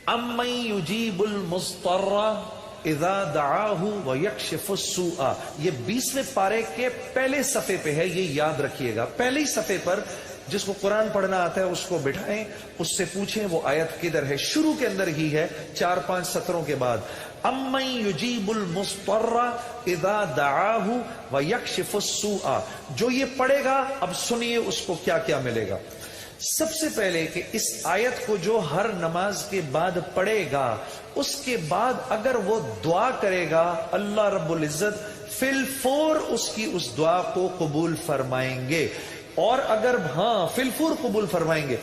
امن یجیب المضطر اذا دعاہ ویکشف السوء، یہ 20ویں پارے کے پہلے صفحے پہ ہے، یہ یاد رکھیے گا۔ پہلے ہی صفحے پر جس کو قرآن پڑھنا آتا ہے اس کو بٹھائیں، اس سے پوچھیں وہ آیت کدھر ہے، شروع کے اندر ہی ہے 4-5 سطروں کے بعد۔ امن یجیب المضطر اذا دعاہ ویکشف السوء، جو یہ پڑھے گا اب سنیے اس کو کیا کیا ملے گا۔ سب سے پہلے کہ اس آیت کو جو ہر نماز کے بعد پڑھے گا، اس کے بعد اگر وہ دعا کرے گا اللہ رب العزت فی الفور اس کی اس دعا کو قبول فرمائیں گے، اور اگر فی الفور قبول فرمائیں گے،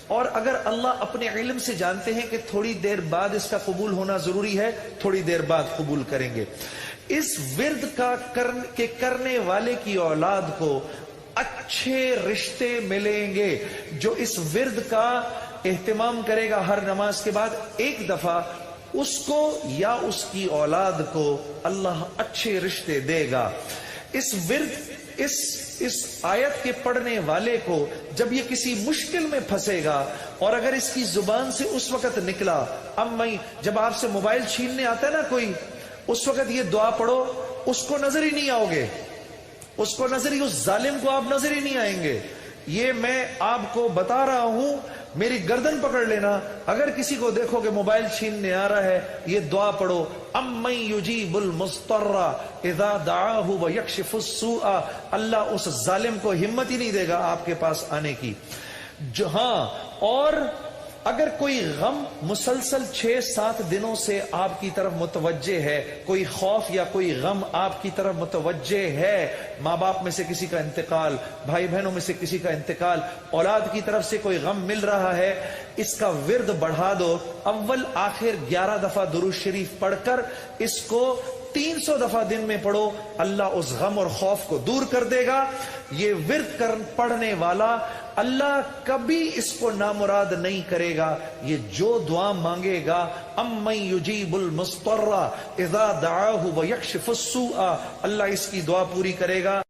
اور اگر اللہ اپنے علم سے جانتے ہیں کہ تھوڑی دیر بعد اس کا قبول ہونا ضروری ہے، تھوڑی دیر بعد قبول کریں گے۔ اس ورد کا کرنے والے کی اولاد کو اچھے رشتے ملیں گے۔ جو اس ورد کا اہتمام کرے گا ہر نماز کے بعد ایک دفعہ، اس کو یا اس کی اولاد کو اللہ اچھے رشتے دے گا۔ اس ورد اس آیت کے پڑھنے والے کو جب یہ کسی مشکل میں پھنسے گا، اور اگر اس کی زبان سے اس وقت نکلا، جب آپ سے موبائل چھیننے آتا ہے نا کوئی، اس وقت یہ دعا پڑھو، اس کو نظر ہی نہیں آؤ گے، اس کو نظر ہی، اس ظالم کو آپ نظر ہی نہیں آئیں گے۔ یہ میں آپ کو بتا رہا ہوں، میری گردن پکڑ لینا، اگر کسی کو دیکھو کہ موبائل چھیننے آ رہا ہے، یہ دعا پڑھو، امن یجیب المضطر اذا دعاہ ویکشف السوء، اللہ اس ظالم کو ہمت ہی نہیں دے گا آپ کے پاس آنے کی۔ اور اگر کوئی غم مسلسل 6-7 دنوں سے آپ کی طرف متوجہ ہے، کوئی خوف یا کوئی غم آپ کی طرف متوجہ ہے، ماں باپ میں سے کسی کا انتقال، بھائی بہنوں میں سے کسی کا انتقال، اولاد کی طرف سے کوئی غم مل رہا ہے، اس کا ورد بڑھا دو، اول آخر 11 دفعہ درود شریف پڑھ کر اس کو 300 دفعہ دن میں پڑھو، اللہ اس غم اور خوف کو دور کر دے گا۔ یہ ورد پڑھنے والا اللہ کبھی اس کو نامراد نہیں کرے گا۔ یہ جو دعا مانگے گا، امن یجیب المضطر اذا دعاہ ویکشف السوء، اللہ اس کی دعا پوری کرے گا۔